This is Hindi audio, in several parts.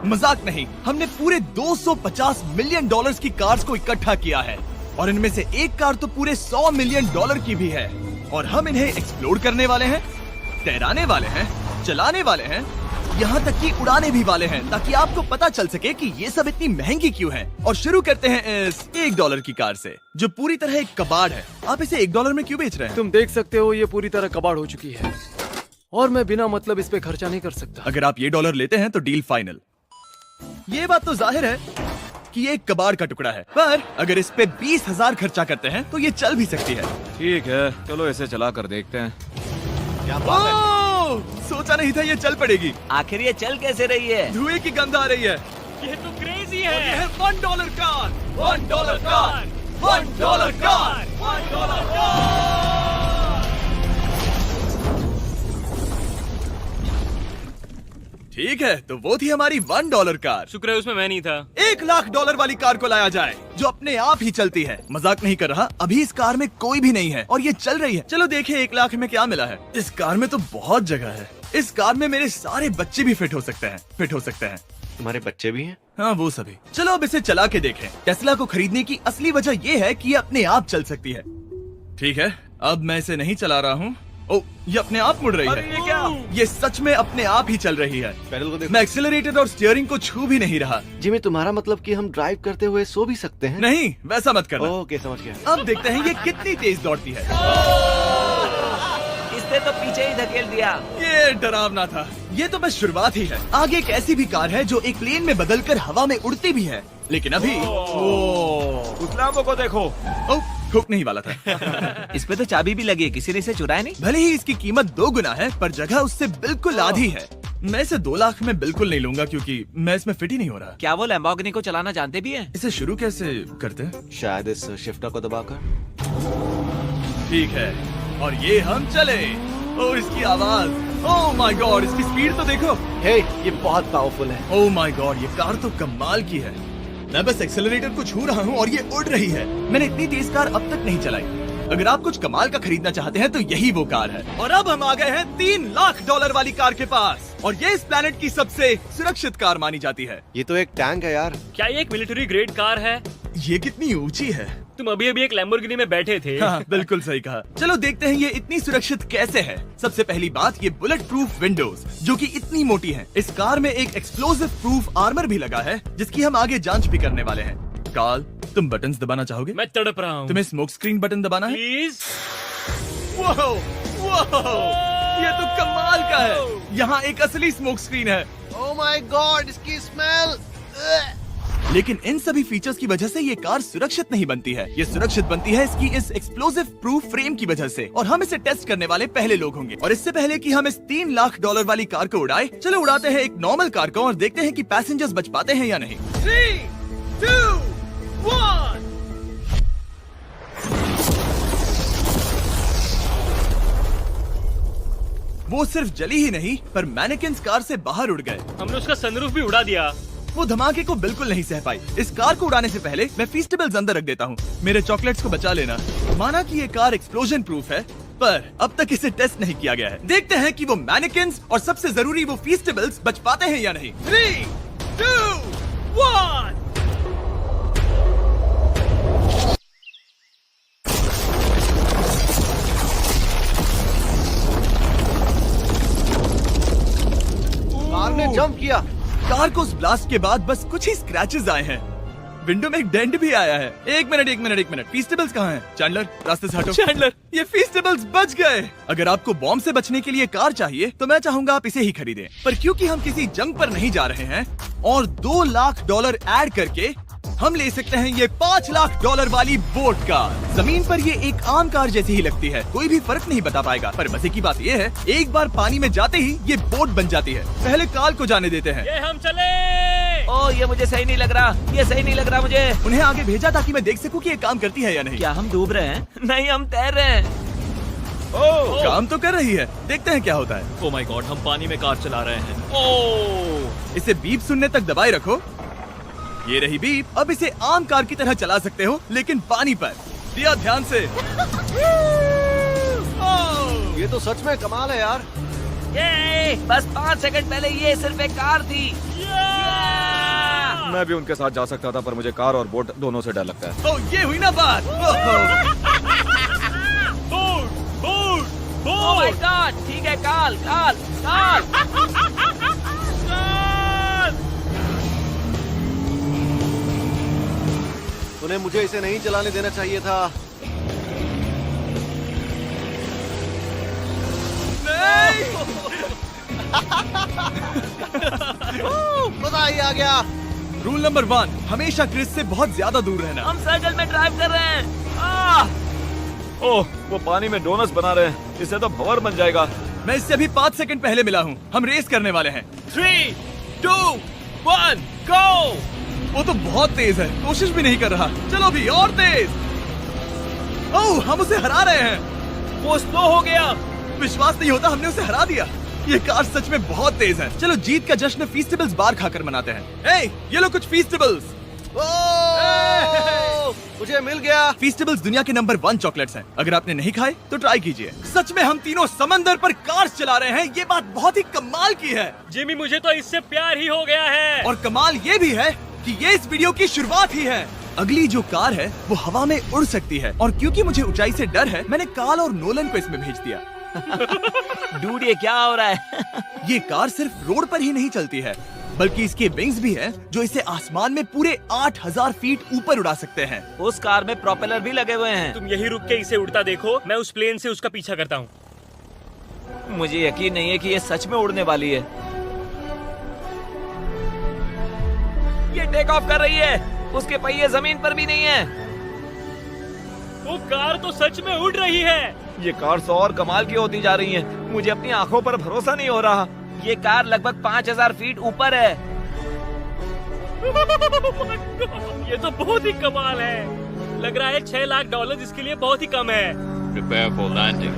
मजाक नहीं, हमने पूरे 250 मिलियन डॉलर्स की कार्स को इकट्ठा किया है और इनमें से एक कार तो पूरे 100 मिलियन डॉलर की भी है। और हम इन्हें एक्सप्लोर करने वाले हैं, तैराने वाले हैं, चलाने वाले हैं, यहाँ तक कि उड़ाने भी वाले हैं, ताकि आपको पता चल सके कि ये सब इतनी महंगी क्यों है। और शुरू करते हैं इस $1 की कार से, जो पूरी तरह एक कबाड़ है। आप इसे $1 में क्यों बेच रहे हैं? तुम देख सकते हो ये पूरी तरह कबाड़ हो चुकी है और मैं बिना मतलब इस पे खर्चा नहीं कर सकता। अगर आप ये $1 लेते हैं तो डील फाइनल। ये बात तो जाहिर है कि ये एक कबाड़ का टुकड़ा है, पर अगर इस पे 20,000 खर्चा करते हैं तो ये चल भी सकती है। ठीक है, चलो इसे चला कर देखते हैं। क्या बात है? सोचा नहीं था ये चल पड़ेगी। आखिर ये चल कैसे रही है? धुएं की गंध आ रही है। ये तो क्रेजी और ये है $1 कार, $1 कार, $1 कार, $1 कार। ठीक है, तो वो थी हमारी $1 कार। शुक्र है उसमें मैं नहीं था। $1,00,000 वाली कार को लाया जाए, जो अपने आप ही चलती है। मजाक नहीं कर रहा, अभी इस कार में कोई भी नहीं है और ये चल रही है। चलो देखें 1 लाख में क्या मिला है। इस कार में तो बहुत जगह है। इस कार में मेरे सारे बच्चे भी फिट हो सकते हैं। तुम्हारे बच्चे भी हैं? हाँ, वो सभी। चलो अब इसे चला के देखें। टेस्ला को खरीदने की असली वजह ये है कि ये अपने आप चल सकती है। ठीक है, अब मैं इसे नहीं चला रहा हूँ। ओ, ये अपने आप मुड़ रही है। ये क्या? ये सच में अपने आप ही चल रही है। पैडल को देखो। मैं एक्सेलरेटर और स्टीयरिंग को छू भी नहीं रहा। जिमी, तुम्हारा मतलब कि हम ड्राइव करते हुए सो भी सकते हैं? नहीं, वैसा मत करना। ओके, समझ गया। अब देखते हैं ये कितनी तेज दौड़ती है। इसने तो पीछे ही धकेल दिया। ये डरावना था। ये तो बस शुरुआत ही है। आगे एक ऐसी भी कार है जो एक प्लेन में बदलकर हवा में उड़ती भी है, लेकिन अभी उस लैम्बो को देखो। हुक नहीं वाला था। इस पे तो चाबी भी लगी है, किसी ने इसे चुराया नहीं। भले ही इसकी कीमत 2 गुना है, पर जगह उससे बिल्कुल आधी है। मैं इसे 2 लाख में बिल्कुल नहीं लूंगा, क्योंकि मैं इसमें फिट ही नहीं हो रहा। क्या वो लैम्बोर्गिनी को चलाना जानते भी हैं? इसे शुरू कैसे करते हैं? शायद इस शिफ्टर को दबाकर। ठीक है, और ये हम चले। ओ, इसकी आवाज, ओह माय गॉड, इसकी स्पीड तो देखो। हे, ये बहुत पावरफुल है। ओह माय गॉड, ये कार तो कमाल की है। मैं बस एक्सेलरेटर को छू रहा हूँ और ये उड़ रही है। मैंने इतनी तेज कार अब तक नहीं चलाई। अगर आप कुछ कमाल का खरीदना चाहते हैं तो यही वो कार है। और अब हम आ गए हैं $3,00,000 वाली कार के पास, और ये इस प्लेनेट की सबसे सुरक्षित कार मानी जाती है। ये तो एक टैंक है यार। क्या ये एक मिलिट्री ग्रेड कार है? ये कितनी ऊंची है। तुम अभी अभी एक लैम्बोर्गिनी में बैठे थे। हाँ, बिल्कुल सही कहा। चलो देखते हैं ये इतनी सुरक्षित कैसे है। सबसे पहली बात, ये बुलेट प्रूफ विंडोज, जो कि इतनी मोटी हैं। इस कार में एक एक्सप्लोसिव प्रूफ आर्मर भी लगा है, जिसकी हम आगे जांच भी करने वाले हैं। कार्ल, तुम बटन्स दबाना चाहोगे? मैं तड़प रहा हूँ। तुम्हें स्मोक स्क्रीन बटन दबाना है? प्लीज। वाह, ये तो कमाल का है। यहाँ एक असली स्मोक स्क्रीन है। ओह माय गॉड, इसकी स्मेल। लेकिन इन सभी फीचर्स की वजह से ये कार सुरक्षित नहीं बनती है। ये सुरक्षित बनती है इसकी इस एक्सप्लोसिव प्रूफ फ्रेम की वजह से, और हम इसे टेस्ट करने वाले पहले लोग होंगे। और इससे पहले कि हम इस $3,00,000 वाली कार को उड़ाए, चलो उड़ाते हैं एक नॉर्मल कार को और देखते हैं कि पैसेंजर्स बच पाते हैं या नहीं। 3, 2, 1। वो सिर्फ जली ही नहीं, पर मैनेकिन्स कार से बाहर उड़ गए। हमने उसका सनरूफ भी उड़ा दिया। वो धमाके को बिल्कुल नहीं सह पाई। इस कार को उड़ाने से पहले मैं फीस्टेबल्स अंदर रख देता हूँ। मेरे चॉकलेट्स को बचा लेना। माना कि ये कार एक्सप्लोजन प्रूफ है, पर अब तक इसे टेस्ट नहीं किया गया है। देखते हैं कि वो मैनेकिन्स और सबसे जरूरी वो फीस्टेबल्स बच पाते हैं या नहीं। 3, 2, 1। कार ने जंप किया। कार को उस ब्लास्ट के बाद बस कुछ ही स्क्रैचेस आए हैं। विंडो में एक डेंट भी आया है। एक मिनट, फीस्टेबल्स कहाँ हैं? चैंडलर, रास्ते से हटो। चैंडलर, ये फीस्टेबल्स बच गए। अगर आपको बॉम्ब से बचने के लिए कार चाहिए तो मैं चाहूंगा आप इसे ही खरीदें। पर क्योंकि हम किसी जंग पर नहीं जा रहे हैं और $2,00,000 ऐड करके हम ले सकते हैं ये $5,00,000 वाली बोट कार। जमीन पर ये एक आम कार जैसी ही लगती है, कोई भी फर्क नहीं बता पाएगा। पर मजे की बात ये है, एक बार पानी में जाते ही ये बोट बन जाती है। पहले कार्ल को जाने देते हैं। ये हम चले। ओ, ये मुझे सही नहीं लग रहा। ये सही नहीं लग रहा मुझे। उन्हें आगे भेजा ताकि मैं देख सकूं कि ये काम करती है या नहीं। क्या हम डूब रहे हैं? नहीं, हम तैर रहे हैं। काम तो कर रही है, देखते हैं क्या होता है। ओ माय गॉड, हम पानी में कार चला रहे हैं। ओ, इसे बीप सुनने तक दबाए रखो। ये रही बीप। अब इसे आम कार की तरह चला सकते हो, लेकिन पानी पर। दिया ध्यान से। ये तो सच में कमाल है यार। ये बस 5 सेकंड पहले ये सिर्फ एक कार थी। मैं भी उनके साथ जा सकता था, पर मुझे कार और बोट दोनों से डर लगता है। ओ ये हुई ना बात। ओह माय गॉड, ठीक है, काल काल काल। उन्हें मुझे इसे नहीं चलाने देना चाहिए था। मजा ही आ गया। रूल नंबर 1, हमेशा क्रिस से बहुत ज्यादा दूर रहना। हम सर्कल में ड्राइव कर रहे हैं। ओह, वो पानी में डोनट्स बना रहे हैं, इससे तो भंवर बन जाएगा। मैं इससे अभी 5 सेकंड पहले मिला हूँ। हम रेस करने वाले हैं। 3, 2, 1, go! वो तो बहुत तेज है, कोशिश भी नहीं कर रहा। चलो भी और तेज। ओह, हम उसे हरा रहे हैं। वो स्लो हो गया। विश्वास नहीं होता, हमने उसे हरा दिया। ये कार सच में बहुत तेज है। चलो जीत का जश्न फीस्टेबल्स बार खाकर मनाते हैं। ए, ये लो कुछ फीस्टेबल्स। मुझे मिल गया। फीस्टेबल्स दुनिया के नंबर 1 चॉकलेट्स हैं। अगर आपने नहीं खाए तो ट्राई कीजिए। सच में हम तीनों समंदर पर कार चला रहे हैं। ये बात बहुत ही कमाल की है। जिमी, मुझे तो इससे प्यार ही हो गया है। और कमाल ये भी है कि ये इस वीडियो की शुरुआत ही है। अगली जो कार है वो हवा में उड़ सकती है, और क्योंकि मुझे ऊंचाई से डर है, मैंने काल और नोलन को इसमें भेज दिया। डूड, ये क्या हो रहा है? ये कार सिर्फ रोड पर ही नहीं चलती है, बल्कि इसके विंग्स भी हैं, जो इसे आसमान में पूरे 8000 फीट ऊपर उड़ा सकते हैं। उस कार में प्रोपेलर भी लगे हुए हैं। तुम यही रुक के इसे उड़ता देखो, मैं उस प्लेन से उसका पीछा करता हूँ। मुझे यकीन नहीं है कि ये सच में उड़ने वाली है। ये टेक ऑफ कर रही है। उसके पहिए जमीन पर भी नहीं है। वो कार तो सच में उड़ रही है। ये कार तो और कमाल की होती जा रही है। मुझे अपनी आंखों पर भरोसा नहीं हो रहा। ये कार लगभग 5000 फीट ऊपर है। ये तो बहुत ही कमाल है। लग रहा है $6 लाख इसके लिए बहुत ही कम है। Prepare for landing.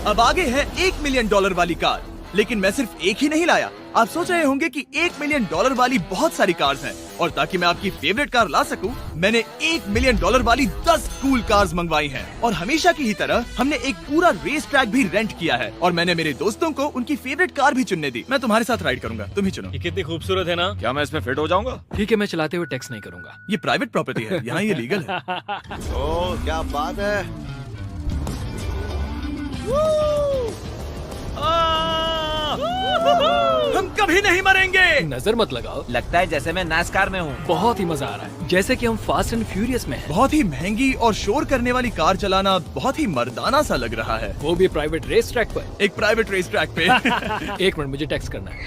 अब आगे है $1 मिलियन वाली कार। लेकिन मैं सिर्फ एक ही नहीं लाया। आप सोच रहे होंगे कि $1 मिलियन वाली बहुत सारी कार्स हैं, और ताकि मैं आपकी फेवरेट कार ला सकूं, मैंने $1 मिलियन वाली 10 कूल कार्स मंगवाई हैं। और हमेशा की ही तरह हमने एक पूरा रेस ट्रैक भी रेंट किया है, और मैंने मेरे दोस्तों को उनकी फेवरेट कार भी चुनने दी। मैं तुम्हारे साथ राइड करूंगा, तुम ही चुनो। ये कितनी खूबसूरत है ना। क्या मैं इसमें फिट हो जाऊंगा? ठीक है, मैं चलाते हुए टेक्स्ट नहीं करूंगा। ये प्राइवेट प्रॉपर्टी है, यहाँ ये लीगल है। ओह, क्या बात है। हम कभी नहीं मरेंगे। नजर मत लगाओ। लगता है जैसे मैं नास्कार में हूँ। बहुत ही मजा आ रहा है, जैसे कि हम फास्ट एंड फ्यूरियस में हैं। बहुत ही महंगी और शोर करने वाली कार चलाना बहुत ही मर्दाना सा लग रहा है। वो भी प्राइवेट रेस ट्रैक पर। एक प्राइवेट रेस ट्रैक पे। 1 मिनट, मुझे टेक्स्ट करना है।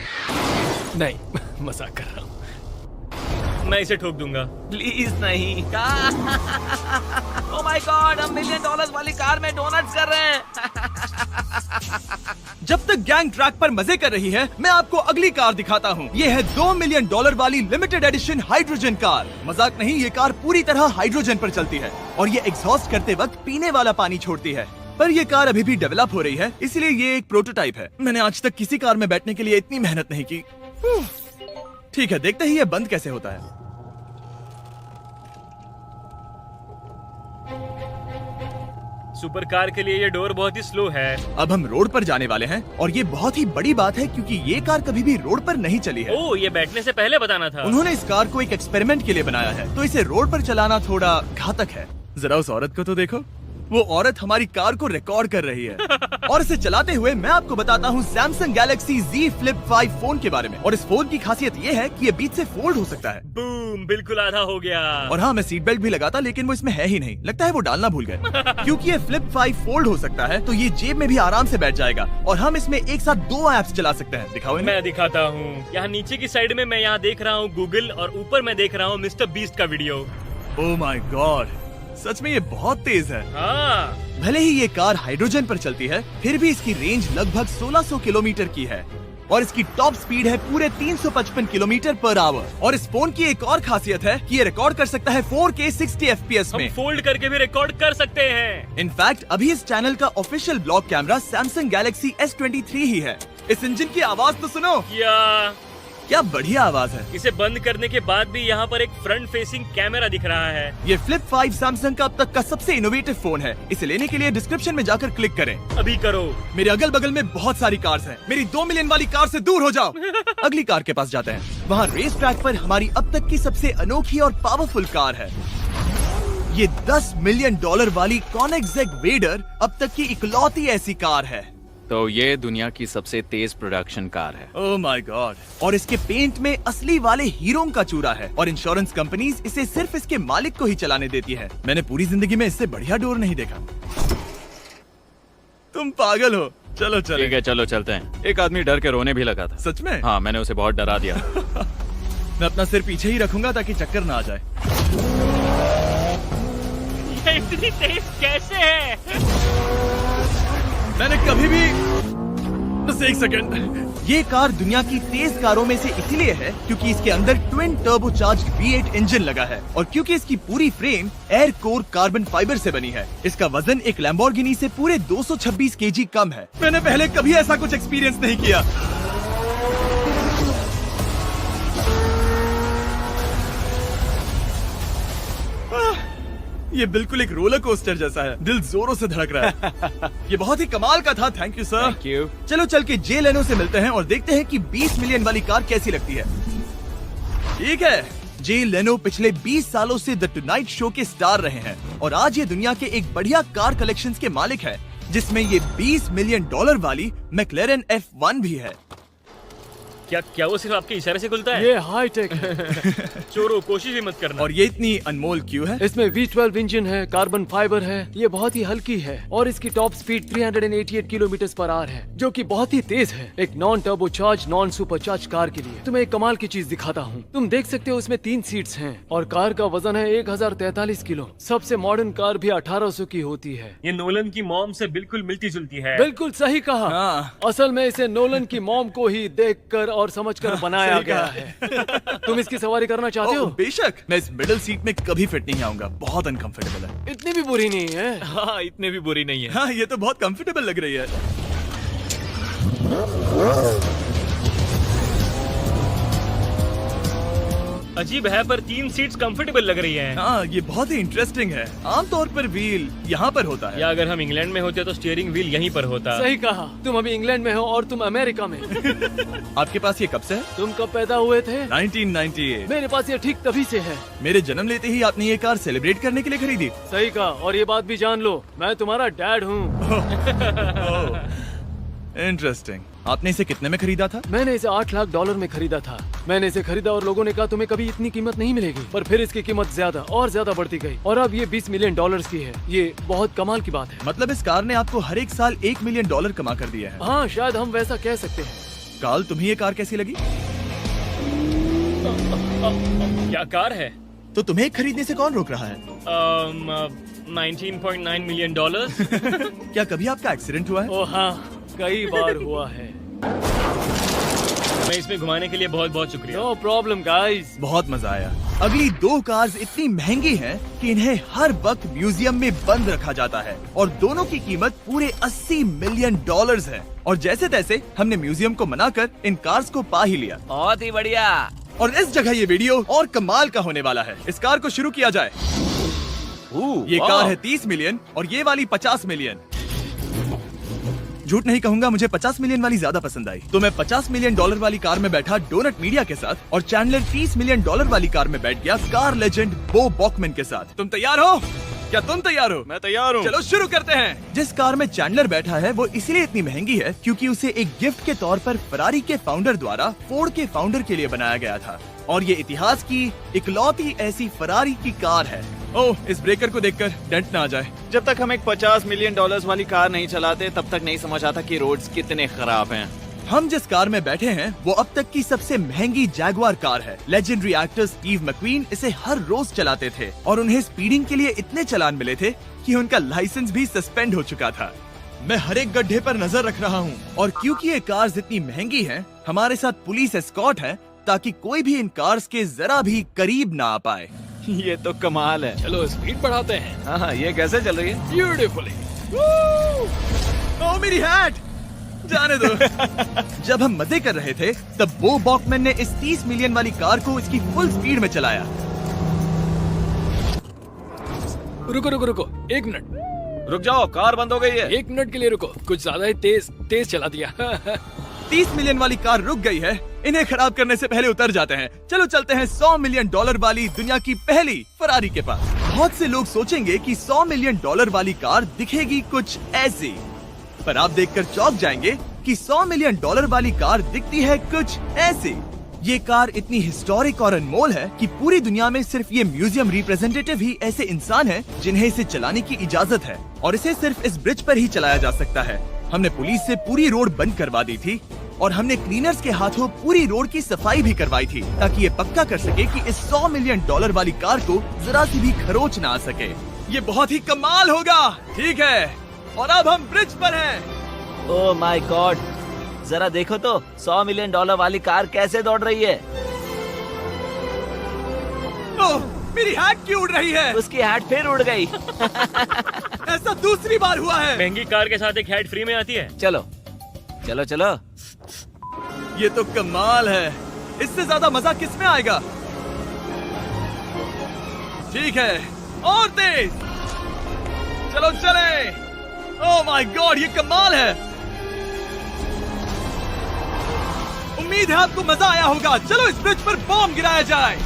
नहीं, मजाक कर रहा हूँ। मैं इसे ठोक दूंगा। प्लीज नहीं। ओह माय गॉड, हम $1 मिलियन वाली कार में डोनट्स कर रहे हैं। जब तक गैंग ट्रैक पर मजे कर रही है, मैं आपको अगली कार दिखाता हूँ। ये है $2 मिलियन वाली लिमिटेड एडिशन हाइड्रोजन कार। मजाक नहीं, ये कार पूरी तरह हाइड्रोजन पर चलती है, और ये एग्जॉस्ट करते वक्त पीने वाला पानी छोड़ती है। पर ये कार अभी भी डेवलप हो रही है, इसलिए ये एक प्रोटोटाइप है। मैंने आज तक किसी कार में बैठने के लिए इतनी मेहनत नहीं की। ठीक है, देखते ही ये बंद कैसे होता है। सुपर कार के लिए ये डोर बहुत ही स्लो है। अब हम रोड पर जाने वाले हैं, और ये बहुत ही बड़ी बात है क्योंकि ये कार कभी भी रोड पर नहीं चली है। ओह, ये बैठने से पहले बताना था। उन्होंने इस कार को एक एक्सपेरिमेंट के लिए बनाया है, तो इसे रोड पर चलाना थोड़ा घातक है। जरा उस औरत को तो देखो, वो औरत हमारी कार को रिकॉर्ड कर रही है। और इसे चलाते हुए मैं आपको बताता हूँ Samsung Galaxy Z Flip 5 phone के बारे में। और इस फोन की खासियत ये है कि ये बीच से फोल्ड हो सकता है। बूम, बिल्कुल आधा हो गया। और हाँ, मैं सीट बेल्ट भी लगाता, लेकिन वो इसमें है ही नहीं। लगता है वो डालना भूल गए। क्योंकि ये Flip 5 फोल्ड हो सकता है, तो ये जेब में भी आराम से बैठ जाएगा, और हम इसमें एक साथ 2 ऐप्स चला सकते हैं। दिखाओ इन्हें। मैं दिखाता हूँ। यहाँ नीचे की साइड में मैं यहाँ देख रहा हूँ गूगल, और ऊपर मैं देख रहा हूँ मिस्टर बीस्ट का वीडियो। ओह माय गॉड, सच में ये बहुत तेज है। हाँ, भले ही ये कार हाइड्रोजन पर चलती है, फिर भी इसकी रेंज लगभग 1600 किलोमीटर की है, और इसकी टॉप स्पीड है पूरे 355 किलोमीटर पर आवर। और इस फोन की एक और खासियत है कि ये रिकॉर्ड कर सकता है 4K 60 FPS हम में। फोल्ड करके भी रिकॉर्ड कर सकते हैं। इनफैक्ट अभी इस चैनल का official blog camera Samsung Galaxy S23 ही है। इस इंजन की आवाज तो सुनो। या क्या बढ़िया आवाज है। इसे बंद करने के बाद भी यहाँ पर एक फ्रंट फेसिंग कैमरा दिख रहा है। ये फ्लिप 5 सैमसंग का अब तक का सबसे इनोवेटिव फोन है। इसे लेने के लिए डिस्क्रिप्शन में जाकर क्लिक करें। अभी करो। मेरे अगल बगल में बहुत सारी कार्स हैं। मेरी 2 मिलियन वाली कार से दूर हो जाओ। अगली कार के पास जाते हैं। वहाँ रेस ट्रैक पर हमारी अब तक की सबसे अनोखी और पावरफुल कार है। ये $10 मिलियन वाली कॉनिग्सेग वेडर अब तक की इकलौती ऐसी कार है। तो ये दुनिया की सबसे तेज प्रोडक्शन कार है। Oh my God. और इसके पेंट में असली वाले हीरों का चूरा है और इंश्योरेंस कंपनीज इसे सिर्फ इसके मालिक को ही चलाने देती है। मैंने पूरी जिंदगी में इससे बढ़िया डोर नहीं देखा। तुम पागल हो। चलो चलो। ठीक है चलो चलते हैं। एक आदमी डर के रोने भी लगा था। सच में? हाँ मैंने उसे बहुत डरा दिया। मैं अपना सिर पीछे ही रखूंगा ताकि चक्कर ना आ जाए। ये इतनी तेज कैसे है? मैंने कभी भी बस एक सेकंड। ये कार दुनिया की तेज कारों में से इसलिए है क्योंकि इसके अंदर ट्विन टर्बोचार्ज्ड V8 इंजन लगा है और क्योंकि इसकी पूरी frame air core carbon fibre से बनी है। इसका वजन एक लैम्बोर्गिनी से पूरे 226 kg कम है। मैंने पहले कभी ऐसा कुछ एक्सपीरियंस नहीं किया। ये बिल्कुल एक रोलर कोस्टर जैसा है। दिल जोरों से धड़क रहा है। ये बहुत ही कमाल का था। Thank you sir. Thank you. चलो चल के जे लेनो से मिलते हैं और देखते हैं कि 20 मिलियन वाली कार कैसी लगती है। ठीक है। जे लेनो पिछले 20 सालों से द टुनाइट शो के स्टार रहे हैं और आज ये दुनिया के एक बढ़िया कार कलेक्शंस के मालिक है, जिसमें ये $20 मिलियन वाली मैक्लेरन F1 भी है। क्या वो सिर्फ आपके इशारे से खुलता है? ये हाई टेक है। चोरों कोशिश भी मत करना। और ये इतनी अनमोल क्यों है? इसमें V12 इंजन है, कार्बन फाइबर है, ये बहुत ही हल्की है और इसकी top speed 388 kilometre per hour है, जो कि बहुत ही तेज है एक non turbocharge non supercharge car के लिए। तुम्हें एक कमाल की चीज दिखाता हूँ। तुम देख सकते हो इसमें 3 सीट्स हैं और कार का वजन है 1043 किलो। सबसे मॉडर्न कार भी 1800 की होती है। ये नोलन की मॉम से बिल्कुल मिलती जुलती है। बिल्कुल सही कहा। हाँ। असल में इसे नोलन की मॉम को ही देखकर और समझकर बनाया सही गया कहा। है। तुम इसकी सवारी करना चाहते हो? ओह, बेशक। मैं इस मिडिल सीट में कभी फिट नहीं आऊंगा। बहुत अनकंफर्टेबल है। इतनी भी बुरी नहीं है। हाँ इतने भी बुरी नहीं है। हाँ ये तो बहुत कंफर्टेबल लग रही है। अजीब है पर 3 सीट्स कंफर्टेबल लग रही हैं। हाँ ये बहुत ही इंटरेस्टिंग है। आमतौर पर व्हील यहाँ पर होता है। या अगर हम इंग्लैंड में होते तो स्टीयरिंग व्हील यहीं पर होता। सही कहा। तुम अभी इंग्लैंड में हो और तुम अमेरिका में। आपके पास ये कब से है? तुम कब पैदा हुए थे? 1998। मेरे पास ये ठीक तभी से है। मेरे जन्म लेते ही आपने ये कार सेलिब्रेट करने के लिए खरीदी। सही कहा। और ये बात भी जान लो, मैं तुम्हारा डैड हूँ। इंटरेस्टिंग। आपने इसे कितने में खरीदा था? मैंने इसे $8 लाख में खरीदा था। मैंने इसे खरीदा और लोगों ने कहा तुम्हें कभी इतनी कीमत नहीं मिलेगी, पर फिर इसकी कीमत ज्यादा और ज्यादा बढ़ती गई और अब ये $20 मिलियन की है। ये बहुत कमाल की बात है। मतलब इस कार ने आपको हर एक साल $1 मिलियन कमा कर दिया है। हाँ शायद हम वैसा कह सकते हैं। काल तुम्हें ये कार कैसी लगी? क्या कार है? तो तुम्हें खरीदने से कौन रोक रहा है? 19.9 मिलियन। क्या कभी आपका एक्सीडेंट हुआ है? ओ हाँ, कई बार हुआ है। मैं इसमें घुमाने के लिए बहुत बहुत शुक्रिया। No problem guys. बहुत मजा आया। अगली 2 कार्स इतनी महंगी हैं कि इन्हें हर वक्त म्यूजियम में बंद रखा जाता है और दोनों की कीमत पूरे $80 मिलियन है। और जैसे तैसे हमने म्यूजियम को मनाकर इन कार्स को पा ही लिया। बहुत ही बढ़िया। और इस जगह ये वीडियो और कमाल का होने वाला है। इस कार को शुरू किया जाए। ये कार है 30 मिलियन और ये वाली 50 मिलियन। झूठ नहीं कहूंगा, मुझे 50 मिलियन वाली ज्यादा पसंद आई। तो मैं $50 मिलियन वाली कार में बैठा डोनट मीडिया के साथ और चैंडलर $30 मिलियन वाली कार में बैठ गया कार लेजेंड बो बॉकमैन के साथ। तुम तैयार हो? क्या तुम तैयार हो? मैं तैयार हूँ। चलो शुरू करते हैं। जिस कार में चैंडलर बैठा है वो इसलिए इतनी महंगी है क्योंकि उसे एक गिफ्ट के तौर पर फरारी के फाउंडर द्वारा फोर्ड के फाउंडर के लिए बनाया गया था और ये इतिहास की इकलौती ऐसी फरारी की कार है। ओह, इस ब्रेकर को देखकर डेंट ना आ जाए। जब तक हम एक $50 मिलियन वाली कार नहीं चलाते तब तक नहीं समझ आता कि रोड्स कितने खराब हैं। हम जिस कार में बैठे हैं वो अब तक की सबसे महंगी जैगुआर कार है। लेजेंडरी एक्टर स्टीव मैक्वीन इसे हर रोज चलाते थे और उन्हें स्पीडिंग के लिए इतने चालान मिले थे कि उनका लाइसेंस भी सस्पेंड हो चुका था। मैं हर एक गड्ढे पर नजर रख रहा हूँ और क्योंकि ये कार्स इतनी महंगी हैं, हमारे साथ पुलिस एस्कॉर्ट है ताकि कोई भी इन कार्स के जरा भी करीब ना आ पाए। ये तो कमाल है। चलो स्पीड बढ़ाते हैं। हाँ ये कैसे चल रही है? ब्यूटीफुली। ओह मेरी हैट! जाने दो। जब हम मजे कर रहे थे तब बो बॉकमैन ने इस 30 मिलियन वाली कार को इसकी फुल स्पीड में चलाया। रुको रुको रुको, 1 मिनट। रुक जाओ, कार बंद हो गई है। 1 मिनट के लिए रुको, कुछ ज्यादा ही तेज चला दिया। 30 मिलियन वाली कार रुक गई है। इन्हें खराब करने से पहले उतर जाते हैं। चलो चलते हैं $100 मिलियन वाली दुनिया की पहली फरारी के पास। बहुत से लोग सोचेंगे कि $100 मिलियन वाली कार दिखेगी कुछ ऐसी, पर आप देखकर चौंक जाएंगे कि $100 मिलियन वाली कार दिखती है कुछ ऐसी। ये कार इतनी हिस्टोरिक और अनमोल है कि पूरी दुनिया में सिर्फ ये म्यूजियम रिप्रेजेंटेटिव ही ऐसे इंसान हैं जिन्हें इसे चलाने की इजाजत है, और इसे सिर्फ इस ब्रिज पर ही चलाया जा सकता है। हमने पुलिस से पूरी रोड बंद करवा दी थी और हमने क्लीनर्स के हाथों पूरी रोड की सफाई भी करवाई थी, ताकि ये पक्का कर सके कि इस $100 मिलियन वाली कार को जरा सी भी खरोच ना आ सके। ये बहुत ही कमाल होगा, ठीक है? और अब हम ब्रिज पर हैं। ओह माय गॉड, जरा देखो तो $100 मिलियन वाली कार कैसे दौड़ रही है। ओह, मेरी हैट क्यों उड़ रही है? उसकी हैट फिर उड़ गई। ऐसा दूसरी बार हुआ है। महंगी कार के साथ एक हैट फ्री में आती है। चलो चलो चलो। ये तो कमाल है। इससे ज्यादा मजा किस में आएगा? ठीक है, और तेज। चलो चले। ओह माय गॉड, ये कमाल है। उम्मीद है आपको मजा आया होगा। चलो इस ब्रिज पर बॉम्ब गिराया जाए।